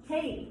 Hey!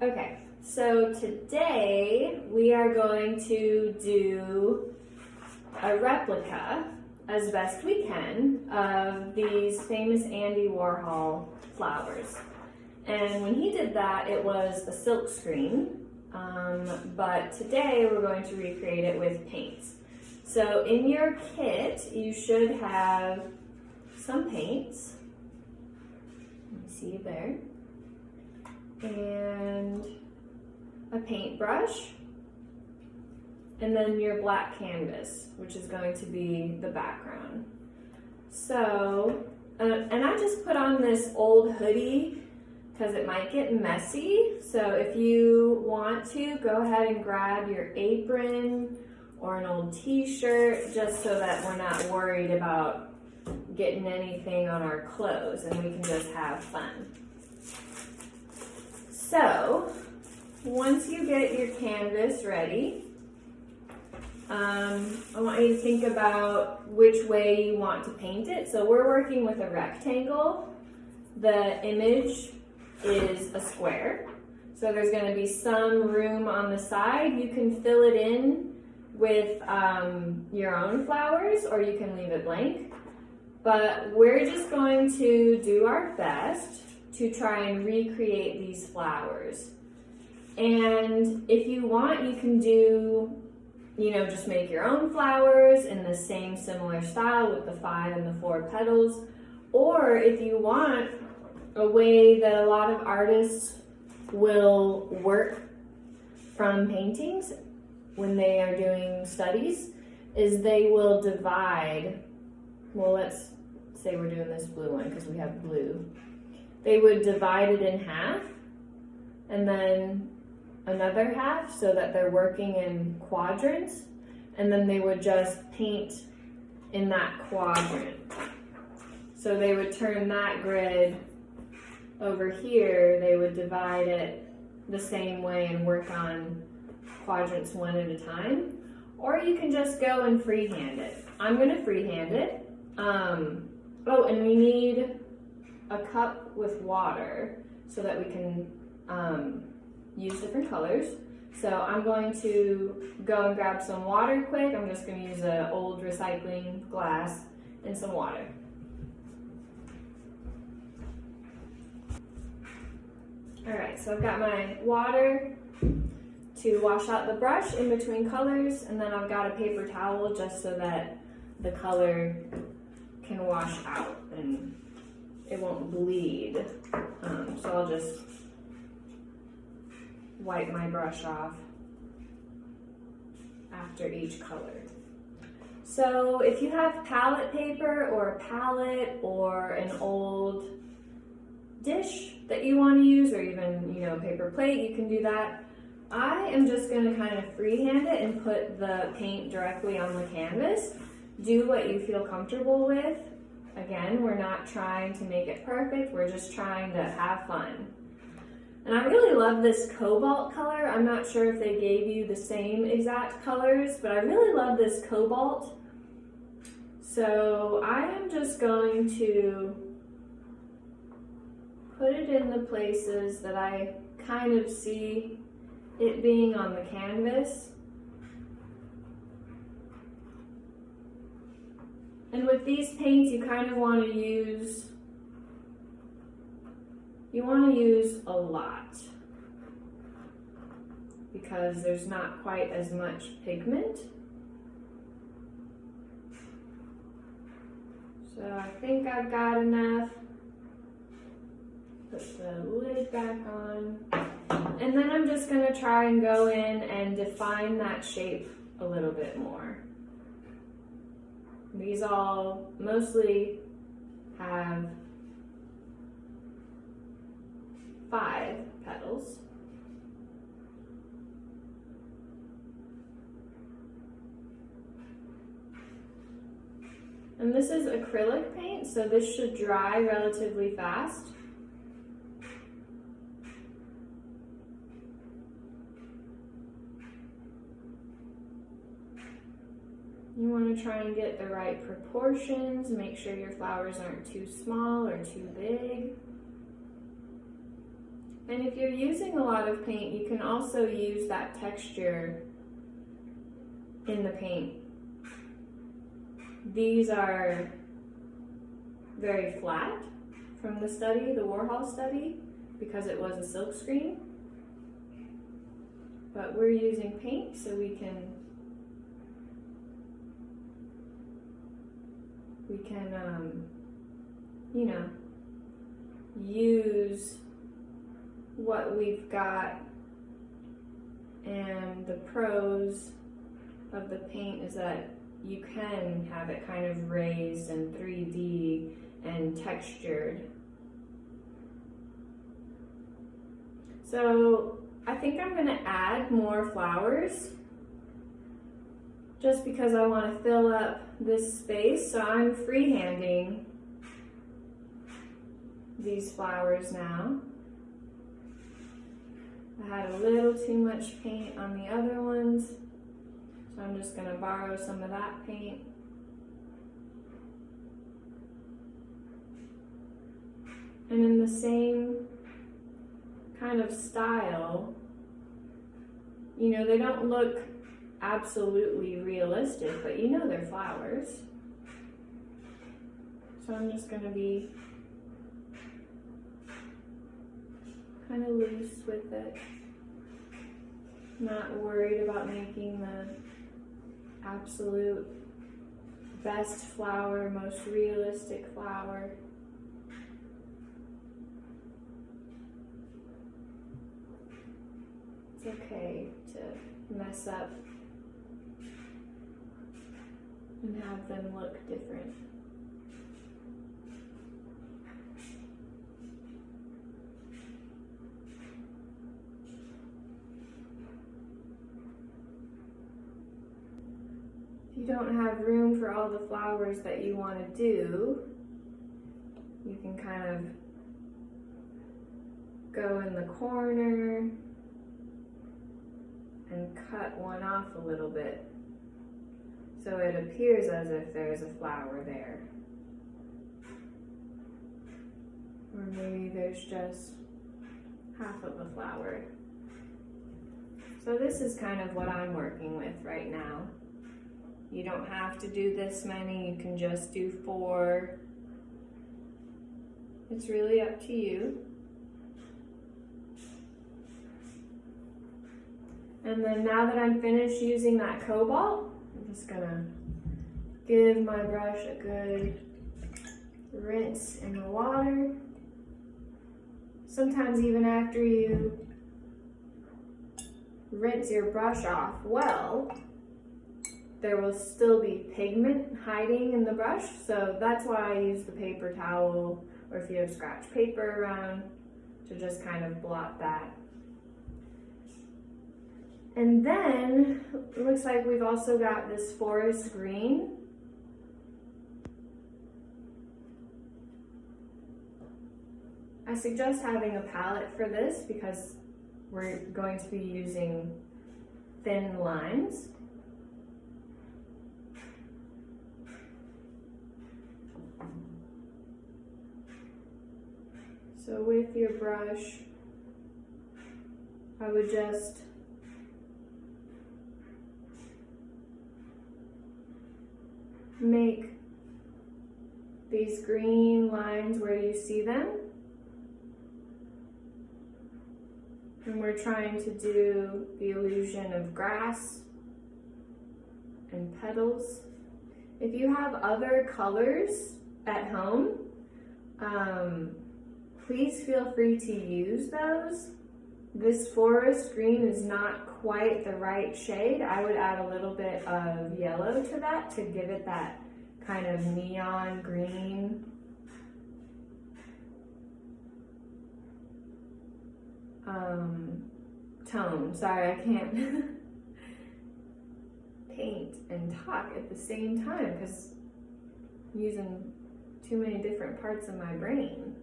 Okay, so today we are going to do a replica, as best we can, of these famous Andy Warhol flowers. And when he did that, it was a silk screen, but today we're going to recreate it with paints. So in your kit, you should have some paints. Let me see there. And a paintbrush, and then your black canvas, which is going to be the background. So, and I just put on this old hoodie because it might get messy. So if you want to, go ahead and grab your apron or an old t-shirt, just so that we're not worried about getting anything on our clothes and we can just have fun. So, once you get your canvas ready, I want you to think about which way you want to paint it. So we're working with a rectangle. The image is a square. So there's going to be some room on the side. You can fill it in with your own flowers, or you can leave it blank. But we're just going to do our best to try and recreate these flowers. And if you want, you can do, just make your own flowers in the same similar style with the 5 and the 4 petals. Or if you want, a way that a lot of artists will work from paintings when they are doing studies is they will divide, well, let's say we're doing this blue one because we have blue. They would divide it in half and then another half so that they're working in quadrants, and then they would just paint in that quadrant. So they would turn that grid over here, they would divide it the same way and work on quadrants one at a time. Or you can just go and freehand it. I'm going to freehand it. Oh, and we need a cup with water so that we can use different colors. So I'm going to go and grab some water quick. I'm just going to use an old recycling glass and some water. Alright, so I've got my water to wash out the brush in between colors, and then I've got a paper towel just so that the color can wash out and it won't bleed. So I'll just wipe my brush off after each color. So if you have palette paper or a palette or an old dish that you want to use, or even paper plate, you can do that. I am just going to kind of freehand it and put the paint directly on the canvas. Do what you feel comfortable with. Again, we're not trying to make it perfect, we're just trying to have fun. And I really love this cobalt color. I'm not sure if they gave you the same exact colors, but I really love this cobalt. So I am just going to put it in the places that I kind of see it being on the canvas. And with these paints, you kind of want to use, a lot because there's not quite as much pigment. So I think I've got enough. Put the lid back on. And then I'm just going to try and go in and define that shape a little bit more. These all mostly have 5 petals. And this is acrylic paint, so this should dry relatively fast. You want to try and get the right proportions, make sure your flowers aren't too small or too big. And if you're using a lot of paint, you can also use that texture in the paint. These are very flat from the study, the Warhol study, because it was a silk screen. But we're using paint so we can you know, use what we've got. And the pros of the paint is that you can have it kind of raised and 3D and textured. So I think I'm gonna add more flowers just because I want to fill up this space. So I'm freehanding these flowers now. I had a little too much paint on the other ones, so I'm just gonna borrow some of that paint. And in the same kind of style, you know, they don't look absolutely realistic, but you know they're flowers. So I'm just gonna be kind of loose with it. Not worried about making the absolute best flower, most realistic flower. It's okay to mess up and have them look different. If you don't have room for all the flowers that you want to do, you can kind of go in the corner and cut one off a little bit so it appears as if there's a flower there. Or maybe there's just half of a flower. So this is kind of what I'm working with right now. You don't have to do this many, you can just do 4. It's really up to you. And then now that I'm finished using that cobalt, I'm just gonna give my brush a good rinse in the water. Sometimes even after you rinse your brush off well, there will still be pigment hiding in the brush, so that's why I use the paper towel, or if you have scratch paper around, to just kind of blot that. And then, it looks like we've also got this forest green. I suggest having a palette for this because we're going to be using thin lines. So with your brush, I would just make these green lines where you see them. And we're trying to do the illusion of grass and petals. If you have other colors at home, please feel free to use those. This forest green is not quite the right shade. I would add a little bit of yellow to that to give it that kind of neon green. Tone. Sorry, I can't paint and talk at the same time because I'm using too many different parts of my brain.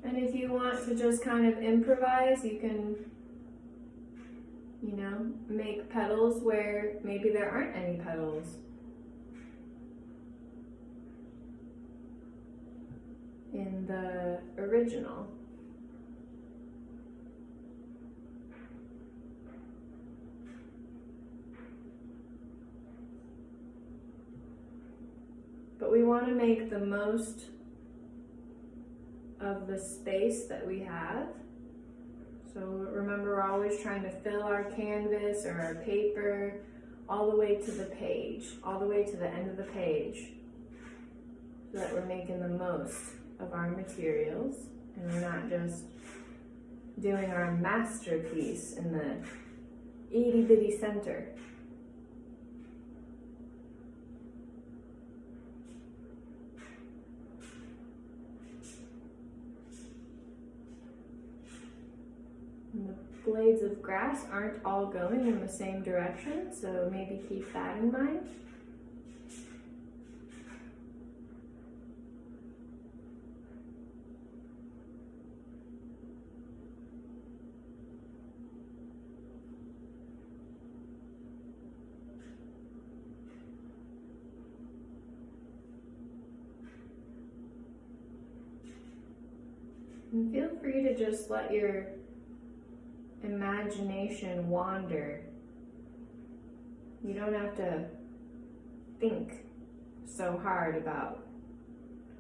And if you want to just kind of improvise, you can, make petals where maybe there aren't any petals. In the original. But we want to make the most of the space that we have. So remember, we're always trying to fill our canvas or our paper all the way to the page, all the way to the end of the page, so that we're making the most of our materials and we're not just doing our masterpiece in the itty bitty center. And the blades of grass aren't all going in the same direction, so maybe keep that in mind. And feel free to just let your imagination wander. You don't have to think so hard about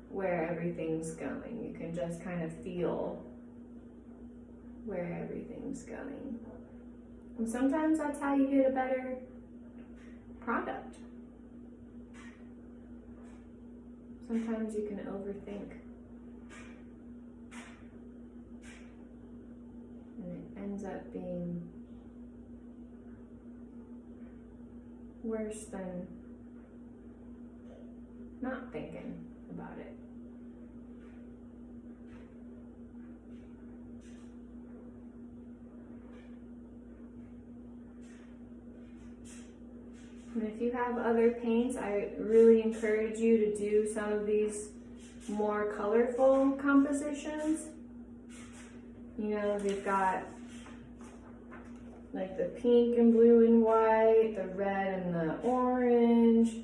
where everything's going. You can just kind of feel where everything's going. And sometimes that's how you get a better product. Sometimes you can overthink. And it ends up being worse than not thinking about it. And if you have other paints, I really encourage you to do some of these more colorful compositions. They've got like the pink and blue and white, the red and the orange,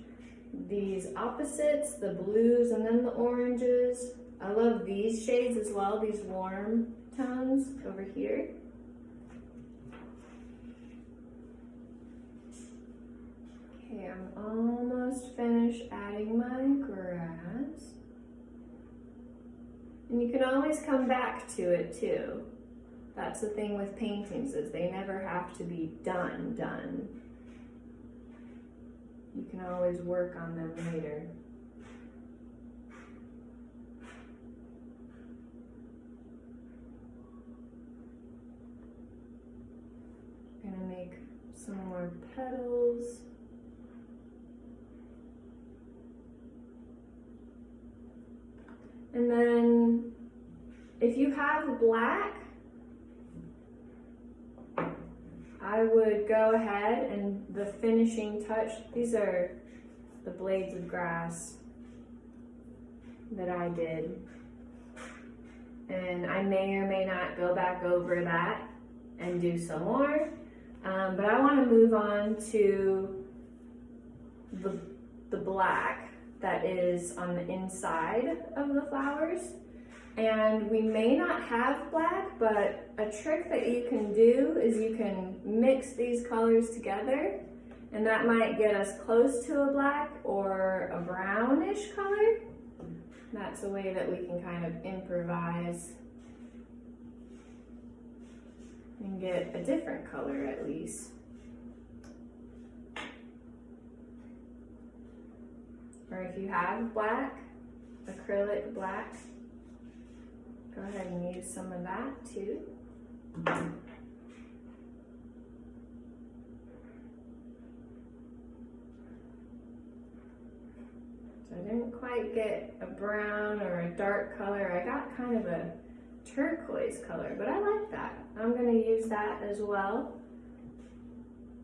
these opposites, the blues and then the oranges. I love these shades as well, these warm tones over here. Okay, I'm almost finished adding my grass. And you can always come back to it too. That's the thing with paintings, is they never have to be done. You can always work on them later. I'm gonna make some more petals. And then if you have black, I would go ahead and the finishing touch, these are the blades of grass that I did. And I may or may not go back over that and do some more. But I want to move on to the black that is on the inside of the flowers. And we may not have black, but a trick that you can do is you can mix these colors together, and that might get us close to a black or a brownish color. That's a way that we can kind of improvise and get a different color at least. Or if you have black, acrylic black, go ahead and use some of that too. So I didn't quite get a brown or a dark color. I got kind of a turquoise color, but I like that. I'm going to use that as well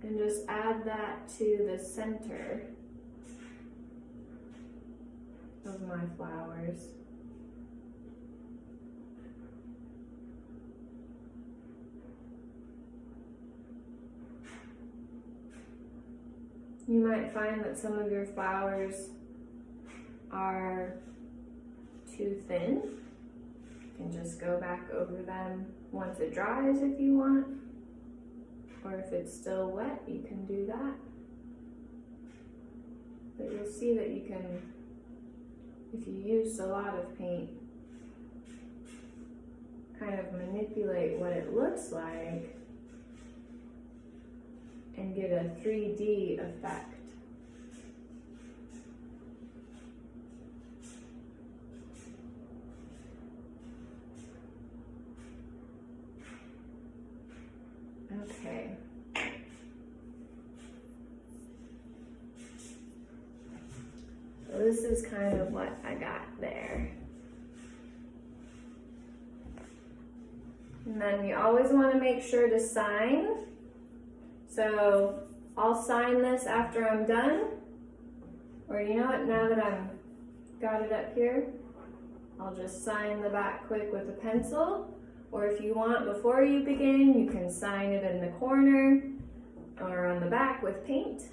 and just add that to the center of my flowers. You might find that some of your flowers are too thin. You can just go back over them once it dries if you want. Or if it's still wet, you can do that. But you'll see that you can, if you used a lot of paint, kind of manipulate what it looks like and get a 3D effect. Okay. So this is kind of what I got there. And then you always want to make sure to sign. So I'll sign this after I'm done. Or you know what, now that I've got it up here, I'll just sign the back quick with a pencil. Or if you want, before you begin, you can sign it in the corner or on the back with paint.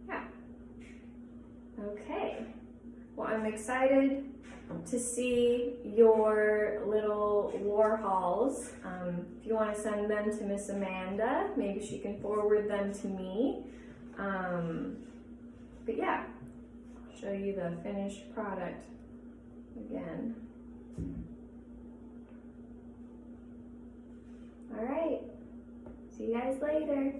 Yeah. Okay. Well, I'm excited to see your little Warhols. If you want to send them to Miss Amanda, maybe she can forward them to me. But yeah, I'll show you the finished product again. All right, see you guys later.